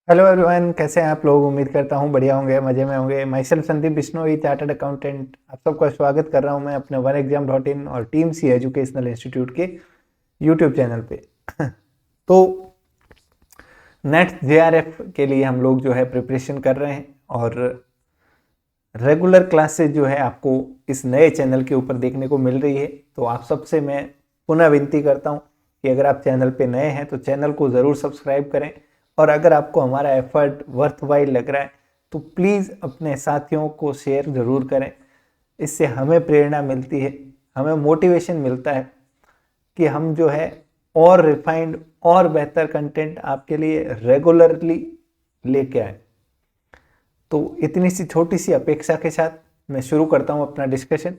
Hello everyone, कैसे हैं आप लोग। उम्मीद करता हूँ बढ़िया होंगे, मजे में होंगे। My self Sandeep Bishnoi, chartered accountant. आप सबका स्वागत कर रहा हूँ मैं अपने वन एग्जाम डॉट इन और टीम सी एजुकेशनल इंस्टीट्यूट के यूट्यूब चैनल पे। तो नेट जेआरएफ के लिए हम लोग जो है प्रिपरेशन कर रहे हैं और रेगुलर क्लासेज जो है आपको इस नए चैनल के ऊपर देखने को मिल रही है। तो आप सबसे मैं पुनः विनती करता हूँ कि अगर आप चैनल पे नए हैं तो चैनल को ज़रूर सब्सक्राइब करें, और अगर आपको हमारा एफर्ट वर्थवाइल लग रहा है तो प्लीज़ अपने साथियों को शेयर ज़रूर करें। इससे हमें प्रेरणा मिलती है, हमें मोटिवेशन मिलता है कि हम जो है और रिफाइंड और बेहतर कंटेंट आपके लिए रेगुलरली लेके आए। तो इतनी सी छोटी सी अपेक्षा के साथ मैं शुरू करता हूँ अपना डिस्कशन।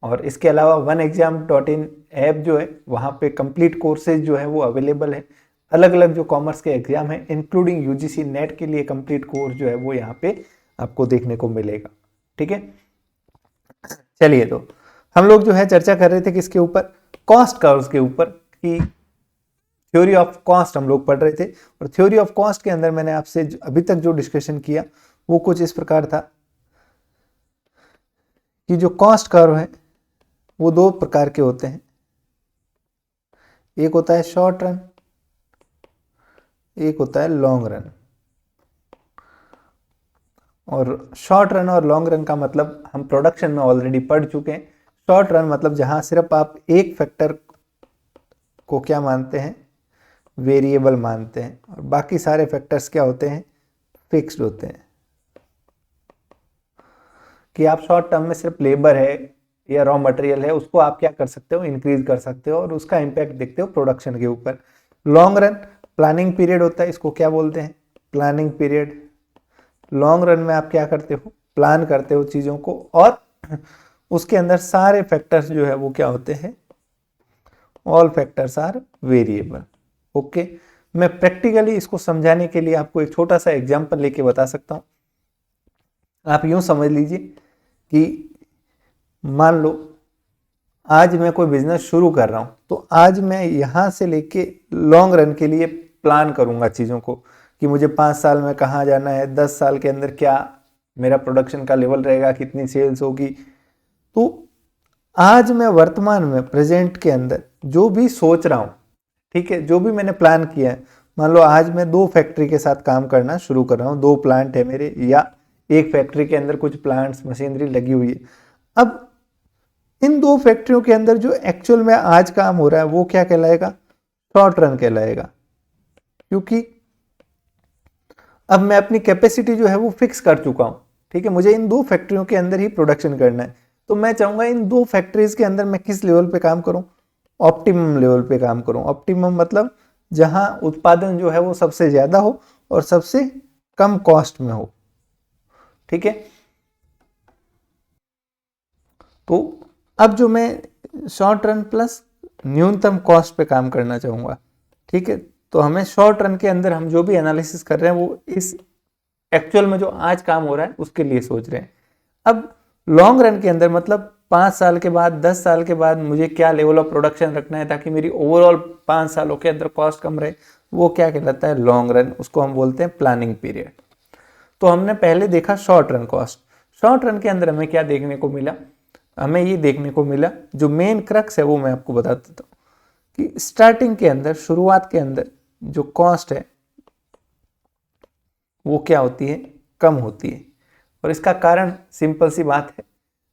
और इसके अलावा one exam dot in app जो है वहाँ पे कंप्लीट कोर्सेज जो है वो अवेलेबल है। अलग अलग जो कॉमर्स के एग्जाम है इंक्लूडिंग यूजीसी नेट के लिए कंप्लीट कोर्स जो है वो यहाँ पे आपको देखने को मिलेगा। ठीक है, चलिए। तो हम लोग जो है चर्चा कर रहे थे किसके ऊपर, कॉस्ट कर्व्स के ऊपर, कि थ्योरी ऑफ कॉस्ट हम लोग पढ़ रहे थे। और थ्योरी ऑफ कॉस्ट के अंदर मैंने आपसे अभी तक जो डिस्कशन किया वो कुछ इस प्रकार था कि जो कॉस्ट कर्व है वो दो प्रकार के होते हैं। एक होता है शॉर्ट रन, एक होता है लॉन्ग रन। और शॉर्ट रन और लॉन्ग रन का मतलब हम प्रोडक्शन में ऑलरेडी पढ़ चुके हैं। शॉर्ट रन मतलब जहां सिर्फ आप एक फैक्टर को क्या मानते हैं, वेरिएबल मानते हैं, और बाकी सारे फैक्टर्स क्या होते हैं, फिक्स्ड होते हैं। कि आप शॉर्ट टर्म में सिर्फ लेबर है या रॉ मटेरियल है उसको आप क्या कर सकते हो, इंक्रीज कर सकते हो और उसका इंपैक्ट देखते हो प्रोडक्शन के ऊपर। लॉन्ग रन प्लानिंग पीरियड होता है, इसको क्या बोलते हैं, प्लानिंग पीरियड। लॉन्ग रन में आप क्या करते हो, प्लान करते हो चीज़ों को, और उसके अंदर सारे फैक्टर्स जो है वो क्या होते हैं, all factors are variable. Okay, मैं प्रैक्टिकली इसको समझाने के लिए आपको एक छोटा सा एग्जांपल लेके बता सकता हूँ। आप यूं समझ लीजिए कि मान लो आज मैं कोई बिजनेस शुरू कर रहा हूं, तो आज मैं यहां से लेके लॉन्ग रन के लिए प्लान करूंगा चीज़ों को कि मुझे 5 साल में कहाँ जाना है, 10 साल के अंदर क्या मेरा प्रोडक्शन का लेवल रहेगा, कितनी सेल्स होगी। तो आज मैं वर्तमान में प्रेजेंट के अंदर जो भी सोच रहा हूँ, ठीक है, जो भी मैंने प्लान किया है, मान लो आज मैं 2 फैक्ट्री के साथ काम करना शुरू कर रहा हूँ, 2 प्लांट है मेरे, या एक फैक्ट्री के अंदर कुछ प्लांट्स मशीनरी लगी हुई है। अब इन 2 फैक्ट्रियों के अंदर जो एक्चुअल में आज काम हो रहा है वो क्या कहलाएगा, शॉर्ट रन कहलाएगा। क्योंकि अब मैं अपनी कैपेसिटी जो है वो फिक्स कर चुका हूं, ठीक है, मुझे इन 2 फैक्ट्रियों के अंदर ही प्रोडक्शन करना है। तो मैं चाहूंगा इन 2 फैक्ट्रीज के अंदर मैं किस लेवल पे काम करूं, ऑप्टिमम लेवल पे काम करूं। ऑप्टिमम मतलब जहां उत्पादन जो है वो सबसे ज्यादा हो और सबसे कम कॉस्ट में हो। ठीक है, तो अब जो मैं शॉर्ट रन प्लस न्यूनतम कॉस्ट पे काम करना चाहूंगा, ठीक है, तो हमें शॉर्ट रन के अंदर हम जो भी एनालिसिस कर रहे हैं वो इस एक्चुअल में जो आज काम हो रहा है उसके लिए सोच रहे हैं। अब लॉन्ग रन के अंदर मतलब 5 साल के बाद, 10 साल के बाद मुझे क्या लेवल ऑफ प्रोडक्शन रखना है ताकि मेरी ओवरऑल 5 सालों के अंदर कॉस्ट कम रहे, वो क्या कहलाता है, लॉन्ग रन। उसको हम बोलते हैं प्लानिंग पीरियड। तो हमने पहले देखा short run cost. Short run के अंदर हमें क्या देखने को मिला, हमें ये देखने को मिला, जो मेन क्रक्स है वो मैं आपको बता देता हूँ कि स्टार्टिंग के अंदर, शुरुआत के अंदर जो कॉस्ट है वो क्या होती है, कम होती है। और इसका कारण सिंपल सी बात है,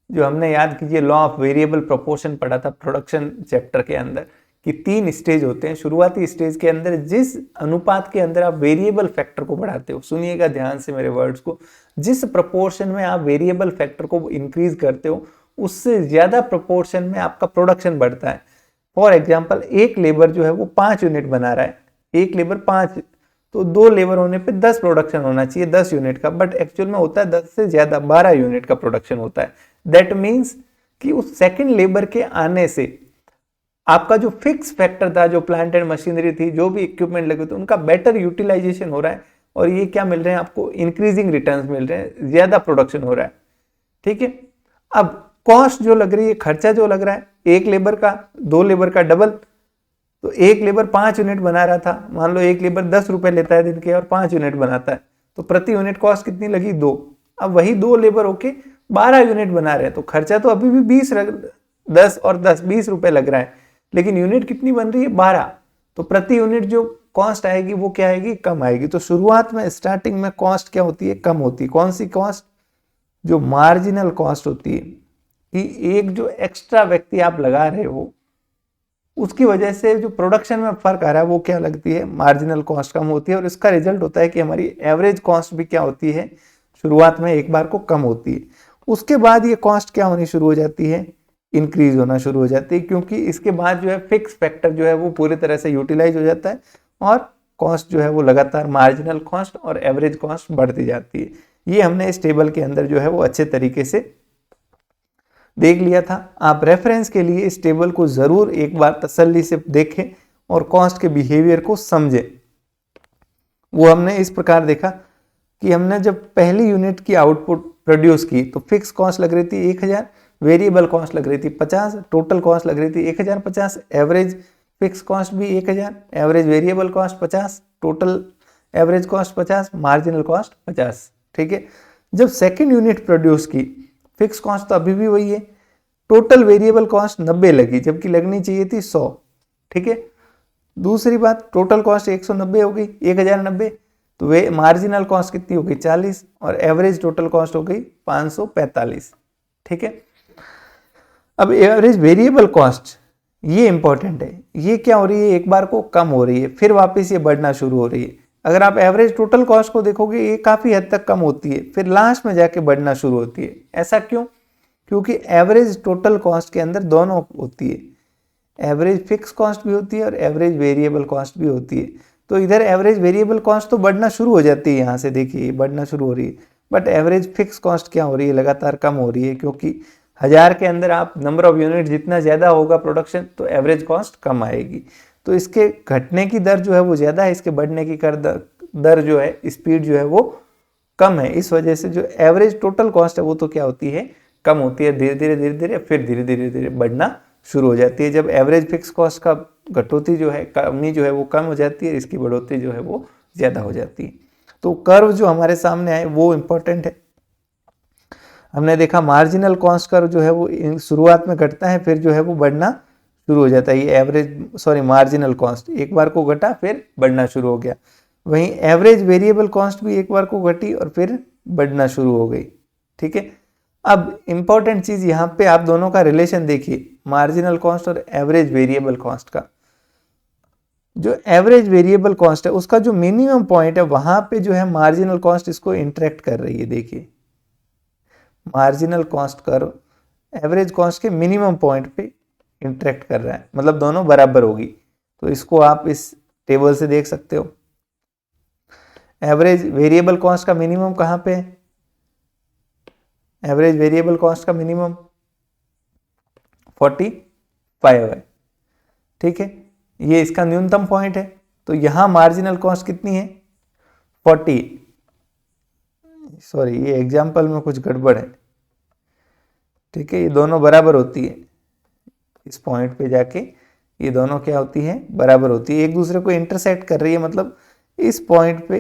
जो हमने याद कीजिए लॉ ऑफ वेरिएबल प्रोपोर्शन पढ़ा था प्रोडक्शन चैप्टर के अंदर, कि 3 स्टेज होते हैं। शुरुआती स्टेज के अंदर जिस अनुपात के अंदर आप वेरिएबल फैक्टर को बढ़ाते हो, सुनिएगा ध्यान से मेरे वर्ड्स को, जिस प्रपोर्शन में आप वेरिएबल फैक्टर को इंक्रीज करते हो उससे ज्यादा प्रोपोर्शन में आपका प्रोडक्शन बढ़ता है। फॉर एग्जाम्पल, एक लेबर जो है वो 5 यूनिट बना रहा है, एक लेबर 5, तो 2 लेबर होने पे 10 प्रोडक्शन होना चाहिए 10 यूनिट का, बट एक्चुअल में होता है 10 से ज्यादा 12 यूनिट का प्रोडक्शन होता है। दैट मीन्स कि उस सेकंड लेबर के आने से आपका जो फिक्स फैक्टर था, जो प्लांट एंड मशीनरी थी, जो भी इक्विपमेंट लगे थे, उनका बेटर यूटिलाइजेशन हो रहा है, और ये क्या मिल रहे हैं आपको, इंक्रीजिंग रिटर्न्स मिल रहे हैं, ज्यादा प्रोडक्शन हो रहा है। ठीक है, अब कॉस्ट जो लग रही है, खर्चा जो लग रहा है, एक लेबर का 2 लेबर का डबल, तो एक लेबर 5 यूनिट बना रहा था, मान लो एक लेबर 10 रुपए लेता है दिन के और 5 यूनिट बनाता है, तो प्रति यूनिट कॉस्ट कितनी लगी 2। अब वही 2 लेबर होके 12 यूनिट बना रहे हैं, तो खर्चा तो अभी भी 10 और 10 20 रुपए लग रहा है, लेकिन यूनिट कितनी बन रही है 12, तो प्रति यूनिट जो कॉस्ट आएगी वो क्या आएगी, कम आएगी। तो शुरुआत में स्टार्टिंग में कॉस्ट क्या होती है, कम होती है। कौन सी कॉस्ट, जो मार्जिनल कॉस्ट होती है, कि एक जो एक्स्ट्रा व्यक्ति आप लगा रहे हो उसकी वजह से जो प्रोडक्शन में फर्क आ रहा है वो क्या लगती है, मार्जिनल कॉस्ट कम होती है। और इसका रिजल्ट होता है कि हमारी एवरेज कॉस्ट भी क्या होती है, शुरुआत में एक बार को कम होती है, उसके बाद ये कॉस्ट क्या होनी शुरू हो जाती है, इंक्रीज होना शुरू हो जाती है, क्योंकि इसके बाद जो है फिक्स फैक्टर जो है वो पूरी तरह से यूटिलाइज हो जाता है और कॉस्ट जो है वो लगातार मार्जिनल कॉस्ट और एवरेज कॉस्ट बढ़ती जाती है। ये हमने इस टेबल के अंदर जो है वो अच्छे तरीके से देख लिया था। आप रेफरेंस के लिए इस टेबल को जरूर एक बार तसल्ली से देखें और कॉस्ट के बिहेवियर को समझें। वो हमने इस प्रकार देखा कि हमने जब पहली यूनिट की आउटपुट प्रोड्यूस की तो फिक्स कॉस्ट लग रही थी 1000, वेरिएबल कॉस्ट लग रही थी 50, टोटल कॉस्ट लग रही थी 1050, एवरेज फिक्स कॉस्ट भी 1000, average variable cost 50, total average cost 50, marginal cost 50। ठीक है, जब सेकंड यूनिट प्रोड्यूस की फिक्स कॉस्ट तो अभी भी वही है, टोटल वेरिएबल कॉस्ट 90 लगी जबकि लगनी चाहिए थी 100। ठीक है, दूसरी बात, टोटल कॉस्ट 190 हो गई, 1090, तो वे मार्जिनल कॉस्ट कितनी हो गई 40 और एवरेज टोटल कॉस्ट हो गई 545। ठीक है, अब एवरेज वेरिएबल कॉस्ट ये इंपॉर्टेंट है, ये क्या हो रही है, एक बार को कम हो रही है फिर वापस ये बढ़ना शुरू हो रही है। अगर आप एवरेज टोटल कॉस्ट को देखोगे ये काफी हद तक कम होती है फिर लास्ट में जाके बढ़ना शुरू होती है। ऐसा क्यों, क्योंकि एवरेज टोटल कॉस्ट के अंदर दोनों होती है, एवरेज फिक्स कॉस्ट भी होती है और एवरेज वेरिएबल कॉस्ट भी होती है। तो इधर एवरेज वेरिएबल कॉस्ट तो बढ़ना शुरू हो जाती है, यहाँ से देखिए बढ़ना शुरू हो रही है, बट एवरेज फिक्स कॉस्ट क्या हो रही है, लगातार कम हो रही है, क्योंकि 1000 के अंदर आप नंबर ऑफ यूनिट जितना ज़्यादा होगा प्रोडक्शन तो एवरेज कॉस्ट कम आएगी। तो इसके घटने की दर जो है वो ज़्यादा है, इसके बढ़ने की दर जो है, स्पीड जो है वो कम है। इस वजह से जो एवरेज टोटल कॉस्ट है वो तो क्या होती है, कम होती है, धीरे धीरे फिर धीरे बढ़ना शुरू हो जाती है। जब एवरेज फिक्स कॉस्ट का कटौती जो है, कमी जो है वो कम हो जाती है, इसकी बढ़ोतरी जो है वो ज़्यादा हो जाती है। तो कर्व जो हमारे सामने आए वो इम्पोर्टेंट है। हमने देखा मार्जिनल कॉस्ट कर्व जो है वो शुरुआत में घटता है फिर जो है वो बढ़ना शुरू हो जाता है। ये मार्जिनल कॉस्ट एक बार को घटा फिर बढ़ना शुरू हो गया। वहीं एवरेज वेरिएबल कॉस्ट भी एक बार को घटी और फिर बढ़ना शुरू हो गई। ठीक है, अब इंपॉर्टेंट चीज यहाँ पे आप दोनों का रिलेशन देखिए, मार्जिनल कॉस्ट और एवरेज वेरिएबल कॉस्ट का। जो एवरेज वेरिएबल कॉस्ट है उसका जो मिनिमम पॉइंट है वहां पे जो है मार्जिनल कॉस्ट इसको इंटरेक्ट कर रही है। देखिए marginal cost curve average cost के मिनिमम पॉइंट पे इंटरेक्ट कर रहा है, मतलब दोनों बराबर होगी। तो इसको आप इस टेबल से देख सकते हो। एवरेज वेरिएबल कॉस्ट का मिनिमम कहाँ पे है, एवरेज वेरिएबल कॉस्ट का मिनिमम 45 है। ठीक है, ये इसका न्यूनतम पॉइंट है। तो यहां मार्जिनल कॉस्ट कितनी है 40, सॉरी ये एग्जाम्पल में कुछ गड़बड़ है। ठीक है, ये दोनों बराबर होती है, इस पॉइंट पे जाके ये दोनों क्या होती है, बराबर होती है, एक दूसरे को इंटरसेक्ट कर रही है। मतलब इस पॉइंट पे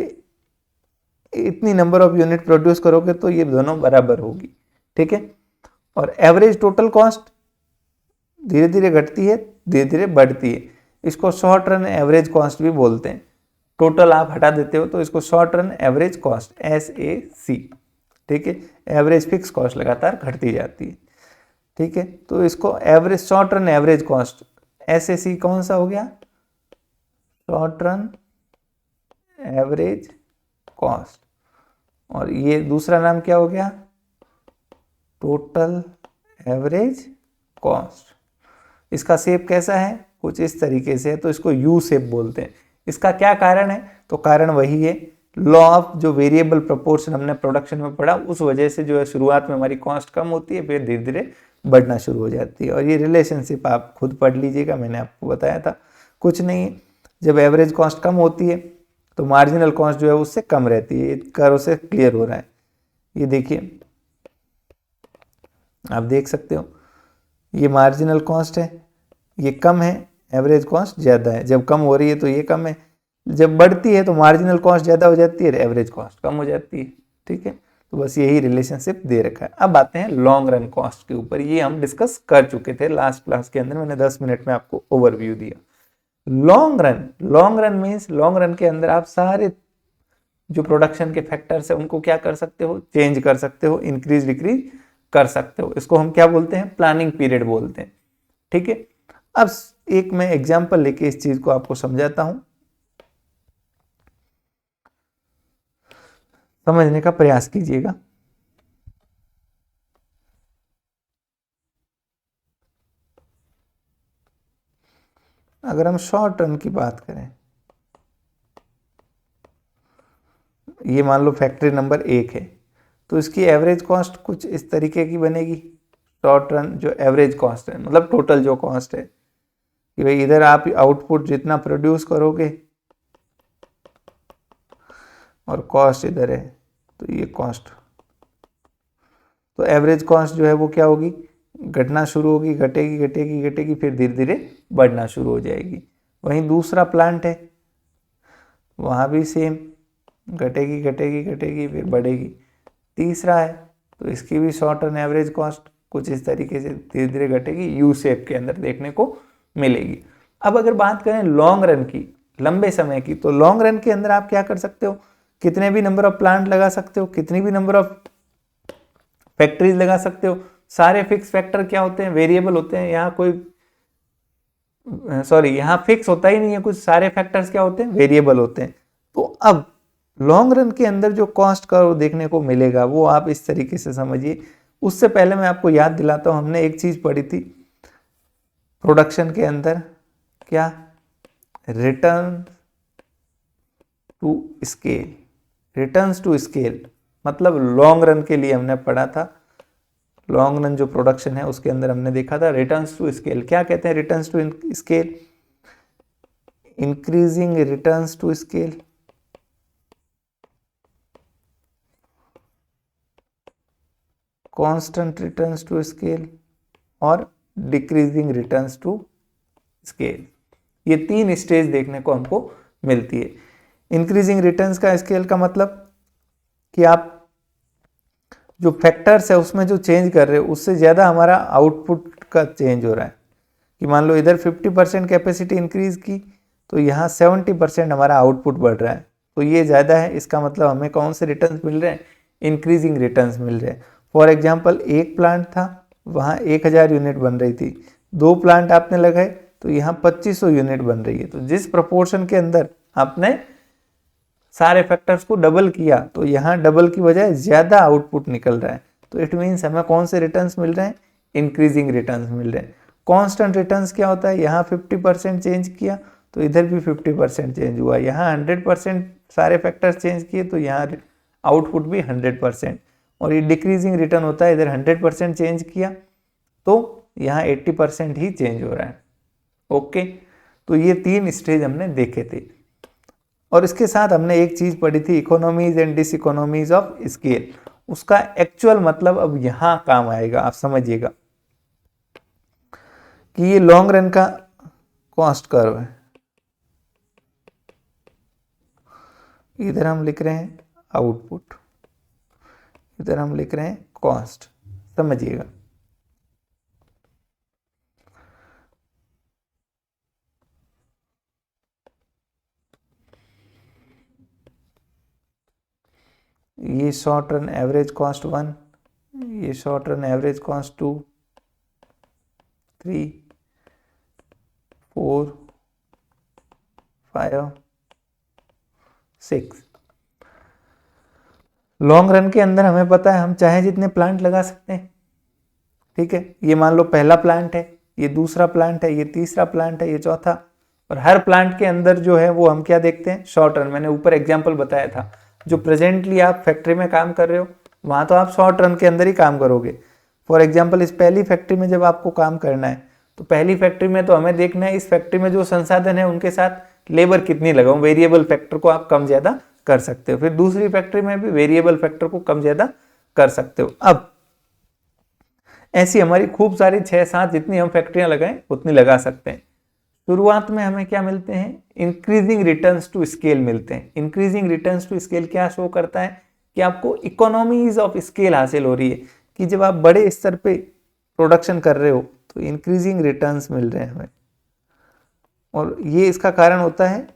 इतनी नंबर ऑफ यूनिट प्रोड्यूस करोगे तो ये दोनों बराबर होगी। ठीक है, और एवरेज टोटल कॉस्ट धीरे धीरे घटती है, धीरे धीरे बढ़ती है। इसको शॉर्ट रन एवरेज कॉस्ट भी बोलते हैं। टोटल आप हटा देते हो तो इसको short run average cost SAC। ठीक है, एवरेज फिक्स कॉस्ट लगातार घटती जाती है। ठीक है, तो इसको average short run average cost SAC कौन सा हो गया, शॉर्ट रन एवरेज कॉस्ट, और ये दूसरा नाम क्या हो गया, टोटल एवरेज कॉस्ट। इसका शेप कैसा है, कुछ इस तरीके से है, तो इसको U शेप बोलते हैं। इसका क्या कारण है, तो कारण वही है लॉ ऑफ जो वेरिएबल प्रोपोर्शन हमने प्रोडक्शन में पढ़ा, उस वजह से जो है शुरुआत में हमारी कॉस्ट कम होती है फिर धीरे धीरे बढ़ना शुरू हो जाती है। और ये रिलेशनशिप आप खुद पढ़ लीजिएगा, मैंने आपको बताया था, कुछ नहीं, जब एवरेज कॉस्ट कम होती है तो मार्जिनल कॉस्ट जो है उससे कम रहती है। कर्व से क्लियर हो रहा है, ये देखिए आप देख सकते हो, ये मार्जिनल कॉस्ट है, ये कम है, एवरेज कॉस्ट ज़्यादा है। जब कम हो रही है तो ये कम है, जब बढ़ती है तो मार्जिनल कॉस्ट ज़्यादा हो जाती है, एवरेज कॉस्ट कम हो जाती है। ठीक है, तो बस यही रिलेशनशिप दे रखा है। अब आते हैं लॉन्ग रन कॉस्ट के ऊपर। ये हम डिस्कस कर चुके थे लास्ट क्लास के अंदर, मैंने 10 मिनट में आपको ओवरव्यू दिया। Long run means long run के अंदर आप सारे जो प्रोडक्शन के फैक्टर्स है उनको क्या कर सकते हो, चेंज कर सकते हो, इंक्रीज डिक्रीज कर सकते हो। इसको हम क्या बोलते हैं, प्लानिंग पीरियड बोलते हैं। ठीक है, अब एक मैं एग्जांपल लेके इस चीज को आपको समझाता हूं, समझने का प्रयास कीजिएगा। अगर हम शॉर्ट रन की बात करें, ये मान लो फैक्ट्री नंबर 1 है, तो इसकी एवरेज कॉस्ट कुछ इस तरीके की बनेगी। शॉर्ट रन जो एवरेज कॉस्ट है, मतलब टोटल जो कॉस्ट है कि भाई इधर आप आउटपुट जितना प्रोड्यूस करोगे और कॉस्ट इधर है, तो ये कॉस्ट, तो एवरेज कॉस्ट जो है वो क्या होगी, घटना शुरू होगी, घटेगी घटेगी घटेगी, फिर धीरे धीरे बढ़ना शुरू हो जाएगी। वहीं दूसरा प्लांट है, वहाँ भी सेम, घटेगी घटेगी घटेगी फिर बढ़ेगी। तीसरा है तो इसकी भी शॉर्ट रन एवरेज कॉस्ट कुछ इस तरीके से धीरे धीरे घटेगी, यू शेप के अंदर देखने को मिलेगी। अब अगर बात करें लॉन्ग रन की, लंबे समय की, तो लॉन्ग रन के अंदर आप क्या कर सकते हो, कितने भी नंबर ऑफ प्लांट लगा सकते हो, कितनी भी नंबर ऑफ फैक्ट्रीज लगा सकते हो। सारे फिक्स फैक्टर क्या होते हैं, वेरिएबल होते हैं। यहाँ कोई यहाँ फिक्स होता ही नहीं है कुछ, सारे फैक्टर्स क्या होते हैं, वेरिएबल होते हैं। तो अब लॉन्ग रन के अंदर जो कॉस्ट कर्व देखने को मिलेगा वो आप इस तरीके से समझिए। उससे पहले मैं आपको याद दिलाता हूं, हमने एक चीज पढ़ी थी प्रोडक्शन के अंदर, क्या, return to scale. Returns to scale मतलब लॉन्ग रन के लिए हमने पढ़ा था। लॉन्ग रन जो प्रोडक्शन है उसके अंदर हमने देखा था रिटर्न्स टू स्केल। क्या कहते हैं returns to scale, increasing returns to scale, constant returns to scale और डिक्रीजिंग रिटर्न्स टू स्केल। ये 3 स्टेज देखने को हमको मिलती है। इंक्रीजिंग रिटर्न्स का स्केल का मतलब कि आप जो फैक्टर्स है उसमें जो चेंज कर रहे हो उससे ज़्यादा हमारा आउटपुट का चेंज हो रहा है। कि मान लो इधर 50% कैपेसिटी इंक्रीज की तो यहाँ 70% हमारा आउटपुट बढ़ रहा है, तो ये ज़्यादा है। इसका मतलब हमें कौन से रिटर्न्स मिल रहे हैं, इंक्रीजिंग रिटर्न्स मिल रहे हैं। फॉर एग्जाम्पल एक प्लांट था, वहाँ 1000 यूनिट बन रही थी, 2 प्लांट आपने लगाए तो यहाँ 2500 यूनिट बन रही है। तो जिस प्रपोर्शन के अंदर आपने सारे फैक्टर्स को डबल किया तो यहाँ डबल की बजाय ज़्यादा आउटपुट निकल रहा है। तो इट मीन्स हमें कौन से रिटर्न्स मिल रहे हैं, इंक्रीजिंग रिटर्न्स मिल रहे हैं। कांस्टेंट रिटर्न्स क्या होता है, यहाँ 50% चेंज किया तो इधर भी 50% चेंज हुआ, यहाँ 100% सारे फैक्टर्स चेंज किए तो यहाँ आउटपुट भी 100%। और ये डिक्रीजिंग रिटर्न होता है, इधर 100% चेंज किया तो यहाँ 80% ही चेंज हो रहा है। ओके, तो ये 3 स्टेज हमने देखे थे। और इसके साथ हमने एक चीज पढ़ी थी, economies and diseconomies of scale. उसका एक्चुअल मतलब अब यहां काम आएगा, आप समझिएगा कि ये लॉन्ग रन का कॉस्ट कर्व है, इधर हम लिख रहे हैं आउटपुट, इधर हम लिख रहे हैं कॉस्ट। समझिएगा, ये शॉर्ट रन एवरेज कॉस्ट 1, ये short run average cost 2, 3, 4, 5, 6। Long run के अंदर हमें पता है हम चाहे जितने प्लांट लगा सकते हैं। ठीक है, ये मान लो पहला प्लांट है, ये दूसरा प्लांट है, ये तीसरा प्लांट है, ये चौथा। और हर प्लांट के अंदर जो है वो हम क्या देखते हैं, शॉर्ट रन। मैंने ऊपर एग्जांपल बताया था, जो प्रेजेंटली आप फैक्ट्री में काम कर रहे हो वहां तो आप शॉर्ट रन के अंदर ही काम करोगे। फॉर एग्जाम्पल इस पहली फैक्ट्री में जब आपको काम करना है तो पहली फैक्ट्री में तो हमें देखना है इस फैक्ट्री में जो संसाधन है उनके साथ लेबर कितनी लगाऊं, वेरिएबल फैक्टर को आप कम ज्यादा कर सकते हो। फिर दूसरी फैक्ट्री में भी वेरिएबल फैक्टर को कम ज्यादा कर सकते हो। अब ऐसी हमारी खूब सारी 6-7 जितनी हम फैक्ट्रियां लगाएं उतनी लगा सकते हैं। शुरुआत में हमें क्या मिलते हैं, इंक्रीजिंग रिटर्न्स टू स्केल मिलते हैं। इंक्रीजिंग रिटर्न्स टू स्केल क्या शो करता है कि आपको इकोनॉमीज ऑफ स्केल हासिल हो रही है, कि जब आप बड़े स्तर पे प्रोडक्शन कर रहे हो तो इंक्रीजिंग रिटर्न्स मिल रहे हैं हमें, और ये इसका कारण होता है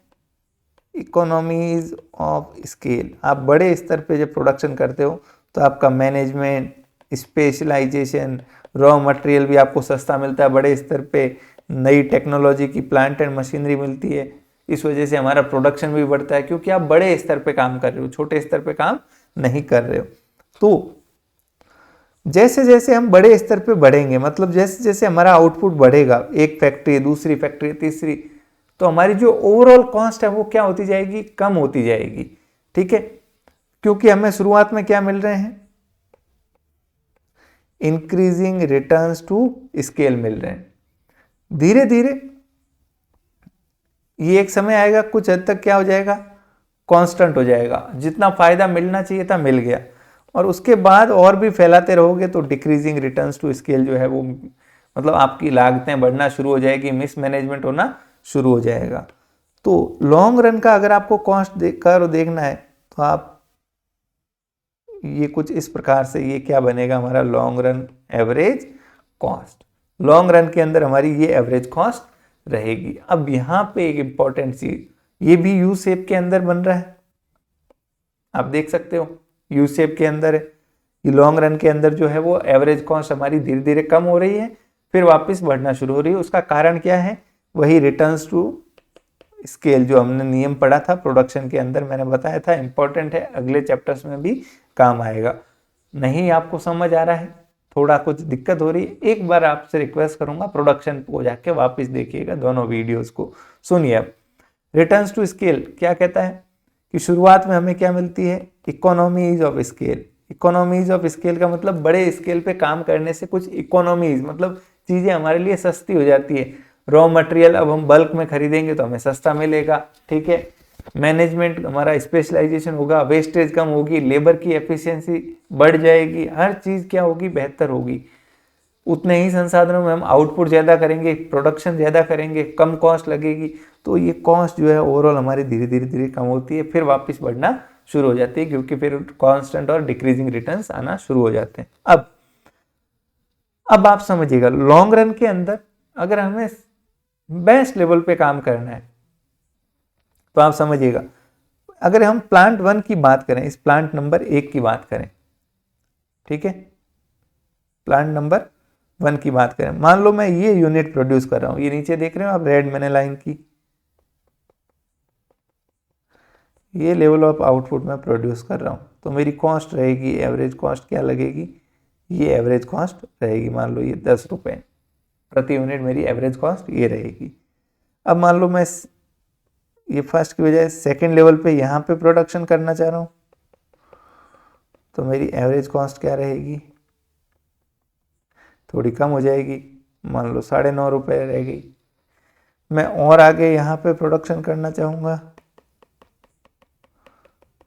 इकोनॉमीज ऑफ स्केल। आप बड़े स्तर पे जब प्रोडक्शन करते हो तो आपका मैनेजमेंट, स्पेशलाइजेशन, रॉ मटेरियल भी आपको सस्ता मिलता है बड़े स्तर पे, नई टेक्नोलॉजी की प्लांट एंड मशीनरी मिलती है, इस वजह से हमारा प्रोडक्शन भी बढ़ता है, क्योंकि आप बड़े स्तर पे काम कर रहे हो, छोटे स्तर पे काम नहीं कर रहे हो। तो जैसे जैसे हम बड़े स्तर पे बढ़ेंगे, मतलब जैसे जैसे हमारा आउटपुट बढ़ेगा, एक फैक्ट्री, दूसरी फैक्ट्री, तीसरी, तो हमारी जो ओवरऑल कॉस्ट है वो क्या होती जाएगी, कम होती जाएगी। ठीक है, क्योंकि हमें शुरुआत में क्या मिल रहे हैं, इंक्रीजिंग रिटर्न्स टू स्केल मिल रहे हैं। धीरे धीरे ये एक समय आएगा, कुछ हद तक क्या हो जाएगा, कांस्टेंट हो जाएगा, जितना फायदा मिलना चाहिए था मिल गया, और उसके बाद और भी फैलाते रहोगे तो डिक्रीजिंग रिटर्न्स टू स्केल जो है वो, मतलब आपकी लागतें बढ़ना शुरू हो जाएगी, मिसमैनेजमेंट होना शुरू हो जाएगा। तो लॉन्ग रन का अगर आपको कॉस्ट देखना है तो आप ये कुछ इस प्रकार से, ये क्या बनेगा हमारा long run average cost. Long run के अंदर हमारी ये एवरेज कॉस्ट रहेगी। अब यहाँ पे एक इंपॉर्टेंट चीज, ये भी यू शेप के अंदर बन रहा है, आप देख सकते हो यू शेप के अंदर है। ये लॉन्ग रन के अंदर जो है वो एवरेज कॉस्ट हमारी धीरे धीरे कम हो रही है, फिर वापस बढ़ना शुरू हो रही है। उसका कारण क्या है, वही रिटर्न्स टू स्केल जो हमने नियम पढ़ा था प्रोडक्शन के अंदर, मैंने बताया था, इंपॉर्टेंट है, अगले चैप्टर्स में भी काम आएगा। नहीं आपको समझ आ रहा है, थोड़ा कुछ दिक्कत हो रही है, एक बार आपसे रिक्वेस्ट करूंगा प्रोडक्शन को जाके वापस देखिएगा, दोनों वीडियोस को सुनिए। अब रिटर्न्स टू स्केल क्या कहता है कि शुरुआत में हमें क्या मिलती है, economies of scale. Economies of scale का मतलब बड़े स्केल पे काम करने से कुछ इकोनॉमीज, मतलब चीजें हमारे लिए सस्ती हो जाती है। रॉ मटेरियल अब हम बल्क में खरीदेंगे तो हमें सस्ता मिलेगा। ठीक है, मैनेजमेंट हमारा स्पेशलाइजेशन होगा, वेस्टेज कम होगी, लेबर की एफिशिएंसी बढ़ जाएगी, हर चीज क्या होगी, बेहतर होगी। उतने ही संसाधनों में हम आउटपुट ज़्यादा करेंगे, प्रोडक्शन ज़्यादा करेंगे, कम कॉस्ट लगेगी, तो ये कॉस्ट जो है ओवरऑल हमारी धीरे धीरे धीरे कम होती है, फिर वापस बढ़ना शुरू हो जाती है, क्योंकि फिर कांस्टेंट और डिक्रीजिंग रिटर्न्स आना शुरू हो जाते हैं। अब आप समझिएगा, लॉन्ग रन के अंदर अगर हमें बेस्ट लेवल पे काम करना है तो आप समझिएगा, अगर हम प्लांट 1 की बात करें, इस प्लांट नंबर 1 की बात करें, ठीक है, प्लांट नंबर 1 की बात करें, मान लो मैं ये यूनिट प्रोड्यूस कर रहा हूं, ये नीचे देख रहे हो आप रेड मैंने लाइन की, ये लेवल ऑफ आउटपुट में प्रोड्यूस कर रहा हूं, तो मेरी कॉस्ट रहेगी, एवरेज कॉस्ट क्या लगेगी, ये एवरेज कॉस्ट रहेगी, मान लो ये 10 रुपए प्रति यूनिट मेरी एवरेज कॉस्ट ये रहेगी। अब मान लो मैं ये फर्स्ट की बजाय सेकंड लेवल पे यहाँ पे प्रोडक्शन करना चाह रहा हूँ, तो मेरी एवरेज कॉस्ट क्या रहेगी, थोड़ी कम हो जाएगी, मान लो 9.5 रुपये रहेगी। मैं और आगे यहाँ पे प्रोडक्शन करना चाहूँगा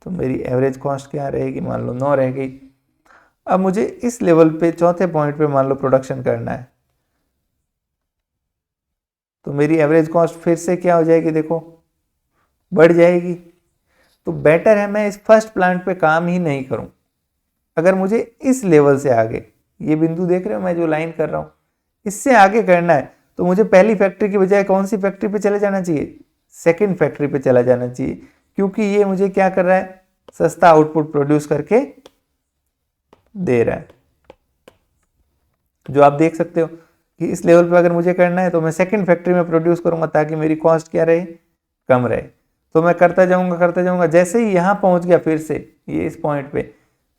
तो मेरी एवरेज कॉस्ट क्या रहेगी, मान लो 9 रह गई। अब मुझे इस लेवल पे चौथे पॉइंट पे मान लो प्रोडक्शन करना है, तो मेरी एवरेज कॉस्ट फिर से क्या हो जाएगी, देखो बढ़ जाएगी। तो बेटर है मैं इस फर्स्ट प्लांट पे काम ही नहीं करूं। अगर मुझे इस लेवल से आगे, ये बिंदु देख रहे हो मैं जो लाइन कर रहा हूं, इससे आगे करना है तो मुझे पहली फैक्ट्री की बजाय कौन सी फैक्ट्री पे चले जाना चाहिए, सेकंड फैक्ट्री पे चला जाना चाहिए, क्योंकि ये मुझे क्या कर रहा है, सस्ता आउटपुट प्रोड्यूस करके दे रहा है। जो आप देख सकते हो कि इस लेवल पे अगर मुझे करना है तो मैं सेकंड फैक्ट्री में प्रोड्यूस करूंगा ताकि मेरी कॉस्ट क्या रहे, कम रहे। तो मैं करता जाऊंगा, जैसे ही यहाँ पहुंच गया फिर से ये इस पॉइंट पे,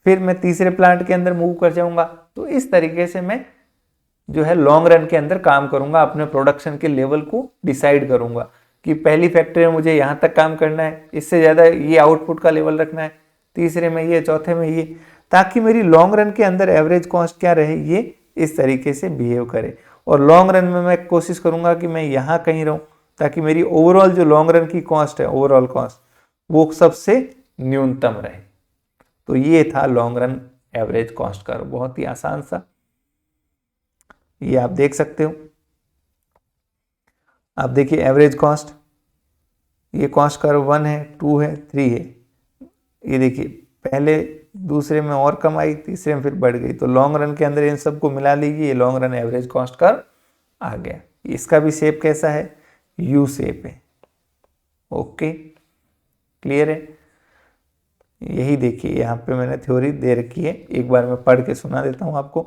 फिर मैं तीसरे प्लांट के अंदर मूव कर जाऊंगा। तो इस तरीके से मैं जो है लॉन्ग रन के अंदर काम करूंगा, अपने प्रोडक्शन के लेवल को डिसाइड करूंगा कि पहली फैक्ट्री में मुझे यहाँ तक काम करना है, इससे ज़्यादा ये आउटपुट का लेवल रखना है, तीसरे में ये, चौथे में ये, ताकि मेरी लॉन्ग रन के अंदर एवरेज कॉस्ट क्या रहे, ये इस तरीके से बिहेव करे। और लॉन्ग रन में मैं कोशिश करूंगा कि मैं यहाँ कहीं रहूँ ताकि मेरी ओवरऑल जो लॉन्ग रन की कॉस्ट है, ओवरऑल कॉस्ट, वो सबसे न्यूनतम रहे। तो ये था लॉन्ग रन एवरेज कॉस्ट का, बहुत ही आसान सा, ये आप देख सकते हो। आप देखिए एवरेज कॉस्ट, ये कॉस्ट कर्व 1 है, 2 है, 3 है। ये देखिए पहले दूसरे में और कम आई, तीसरे में फिर बढ़ गई। तो लॉन्ग रन के अंदर इन सबको मिला लीजिए, ये long run average cost curve आ गया। इसका भी शेप कैसा है, यू शेप है। ओके, क्लियर है। यही देखिए यहाँ पे मैंने थ्योरी दे रखी है, एक बार मैं पढ़ के सुना देता हूँ आपको।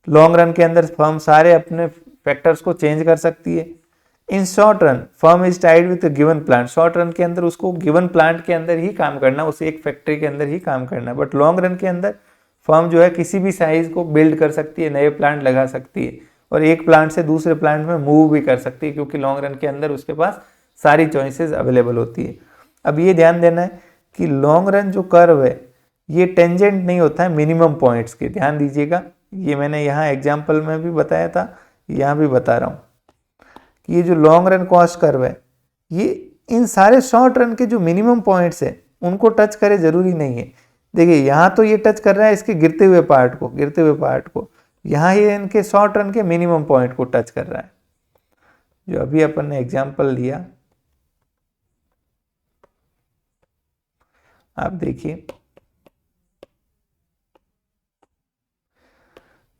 लॉन्ग रन के अंदर फर्म सारे अपने फैक्टर्स को चेंज कर सकती है। In short run firm is tied with given plant, short run के अंदर उसको गिवन प्लांट के अंदर ही काम करना, उस एक फैक्ट्री के अंदर ही काम करना। बट लॉन्ग रन के अंदर फर्म जो है किसी भी साइज को बिल्ड कर सकती है, नए प्लांट लगा सकती है और एक प्लांट से दूसरे प्लांट में मूव भी कर सकती है, क्योंकि लॉन्ग रन के अंदर उसके पास सारी चॉइसेस अवेलेबल होती है। अब ये ध्यान देना है कि लॉन्ग रन जो कर्व है ये टेंजेंट नहीं होता है मिनिमम पॉइंट्स के, ध्यान दीजिएगा। ये मैंने यहाँ एग्जाम्पल में भी बताया था, यहाँ भी बता रहा हूँ कि ये जो लॉन्ग रन कॉस्ट कर्व है ये इन सारे शॉर्ट रन के जो मिनिमम पॉइंट्स है उनको टच करे जरूरी नहीं है। देखिए यहाँ तो ये टच कर रहा है इसके गिरते हुए पार्ट को, यहाँ ये इनके शॉर्ट रन के मिनिमम पॉइंट को टच कर रहा है। जो अभी अपन ने एग्जाम्पल लिया, आप देखिए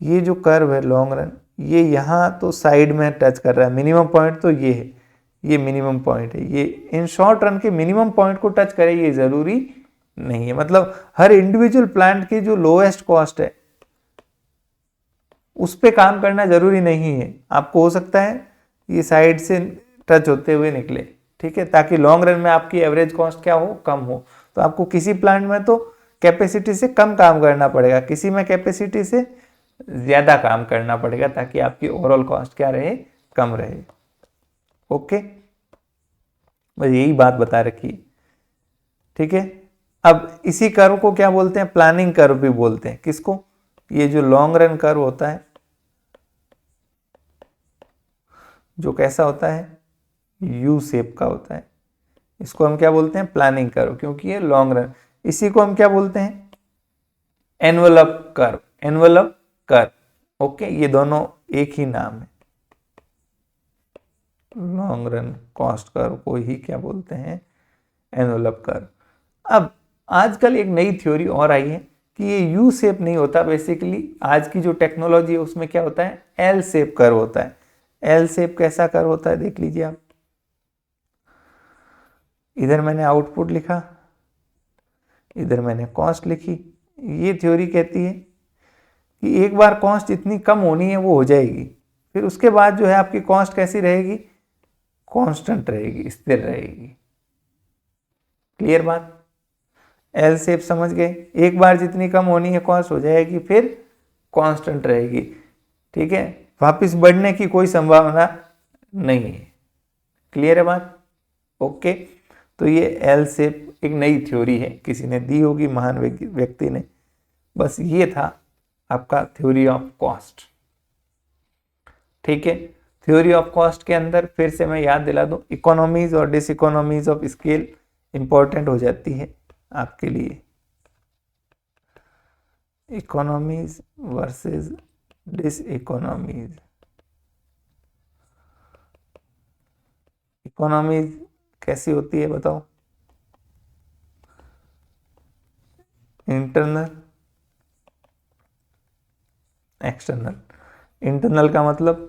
ये जो कर्व है लॉन्ग रन, ये यहाँ तो साइड में टच कर रहा है, मिनिमम पॉइंट तो ये है, ये मिनिमम पॉइंट है। ये इन शॉर्ट रन के मिनिमम पॉइंट को टच करे ये जरूरी नहीं है। मतलब हर इंडिविजुअल प्लांट की जो लोएस्ट कॉस्ट है उस पे काम करना जरूरी नहीं है। आपको हो सकता है ये साइड से टच होते हुए निकले, ठीक है, ताकि लॉन्ग रन में आपकी एवरेज कॉस्ट क्या हो, कम हो। तो आपको किसी प्लांट में तो कैपेसिटी से कम काम करना पड़ेगा, किसी में कैपेसिटी से ज्यादा काम करना पड़ेगा, ताकि आपकी ओवरऑल कॉस्ट क्या रहे, कम रहे। ओके, बस यही बात बता रखी, ठीक है। अब इसी कर्व को क्या बोलते हैं, प्लानिंग कर्व भी बोलते हैं। किसको, ये जो लॉन्ग रन कर्व होता है जो कैसा होता है, यू शेप का होता है, इसको हम क्या बोलते हैं, प्लानिंग कर्व, क्योंकि ये लॉन्ग रन। इसी को हम क्या बोलते हैं, envelope curve, envelope curve. Okay, ये दोनों एक ही नाम है, लॉन्ग रन कॉस्ट कर्व को ही क्या बोलते हैं, एनवलप कर्व। अब आजकल एक नई थ्योरी और आई है कि ये यू शेप नहीं होता, बेसिकली आज की जो टेक्नोलॉजी है उसमें क्या होता है, एल शेप कर्व होता है। एल शेप कैसा कर्व होता है, देख लीजिए आप। इधर मैंने आउटपुट लिखा, इधर मैंने कॉस्ट लिखी। ये थ्योरी कहती है कि एक बार कॉस्ट जितनी कम होनी है वो हो जाएगी, फिर उसके बाद जो है आपकी कॉस्ट कैसी रहेगी, कांस्टेंट रहेगी, स्थिर रहेगी। क्लियर बात, एल शेप समझ गए। एक बार जितनी कम होनी है कॉस्ट हो जाएगी, फिर कांस्टेंट रहेगी, ठीक है, वापस बढ़ने की कोई संभावना नहीं है। क्लियर है बात, ओके। तो ये एल शेप एक नई थ्योरी है, किसी ने दी होगी, महान व्यक्ति ने। बस ये था आपका थ्योरी ऑफ कॉस्ट, ठीक है। थ्योरी ऑफ कॉस्ट के अंदर फिर से मैं याद दिला दूं, इकोनॉमीज और डिसइकोनॉमीज ऑफ स्केल इंपॉर्टेंट हो जाती है आपके लिए। Economies versus डिसइकोनॉमीज। इकोनॉमीज कैसी होती है बताओ, इंटरनल, एक्सटर्नल। इंटरनल का मतलब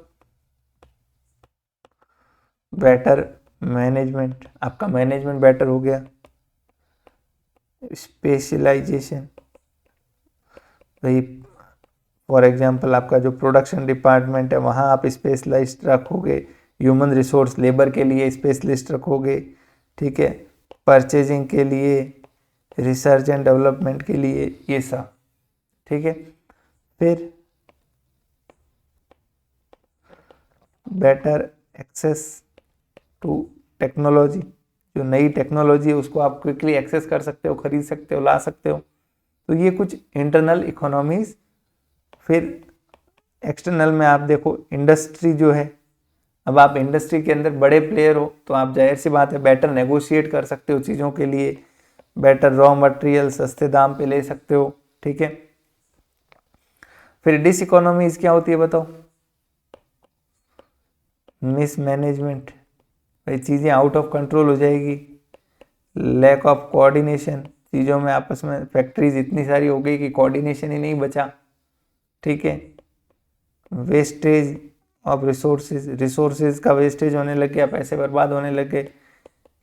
बेटर मैनेजमेंट, आपका मैनेजमेंट बेटर हो गया। स्पेशलाइजेशन, भाई फॉर एग्जांपल आपका जो प्रोडक्शन डिपार्टमेंट है वहाँ आप स्पेशलाइस्ट रखोगे, ह्यूमन रिसोर्स लेबर के लिए स्पेशलिस्ट रखोगे, ठीक है, परचेजिंग के लिए, रिसर्च एंड डेवलपमेंट के लिए, ये सब, ठीक है। फिर बेटर एक्सेस टू टेक्नोलॉजी, जो नई टेक्नोलॉजी है उसको आप क्विकली एक्सेस कर सकते हो, खरीद सकते हो, ला सकते हो। तो ये कुछ इंटरनल इकोनॉमीज। फिर एक्सटर्नल में आप देखो इंडस्ट्री जो है, अब आप इंडस्ट्री के अंदर बड़े प्लेयर हो तो आप जाहिर सी बात है बेटर नेगोशिएट कर सकते हो चीज़ों के लिए, बेटर रॉ मटेरियल सस्ते दाम पे ले सकते हो, ठीक है। फिर डिस इकोनॉमीज क्या होती है बताओ, मिसमैनेजमेंट, भाई चीज़ें आउट ऑफ कंट्रोल हो जाएगी। लैक ऑफ कोऑर्डिनेशन, चीज़ों में आपस में फैक्ट्रीज इतनी सारी हो गई कि कोऑर्डिनेशन ही नहीं बचा। ठीक है। वेस्टेज ऑफ रिसोर्सेज का वेस्टेज होने लग गया, पैसे बर्बाद होने लग गए।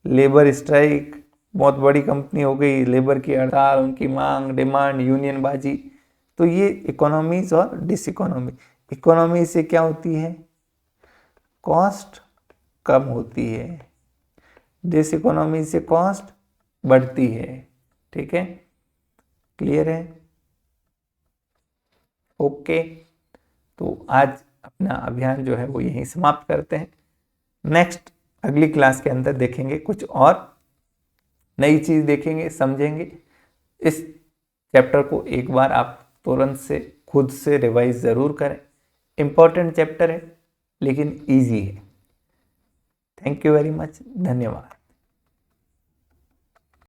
लेबर स्ट्राइक, बहुत बड़ी कंपनी हो गई, लेबर की हड़ताल, उनकी मांग, डिमांड, यूनियन बाजी। तो ये इकोनॉमीज और डिस इकोनॉमी। इकोनॉमी से क्या होती है, कॉस्ट कम होती है, डिस इकोनॉमी से कॉस्ट बढ़ती है। ठीक है, क्लियर है? ओके, तो आज अपना अभियान जो है वो यहीं समाप्त करते हैं। नेक्स्ट अगली क्लास के अंदर देखेंगे, कुछ और नई चीज देखेंगे, समझेंगे। इस चैप्टर को एक बार आप तुरंत से खुद से रिवाइज जरूर करें। इंपॉर्टेंट चैप्टर है लेकिन इजी है। थैंक यू वेरी मच, धन्यवाद।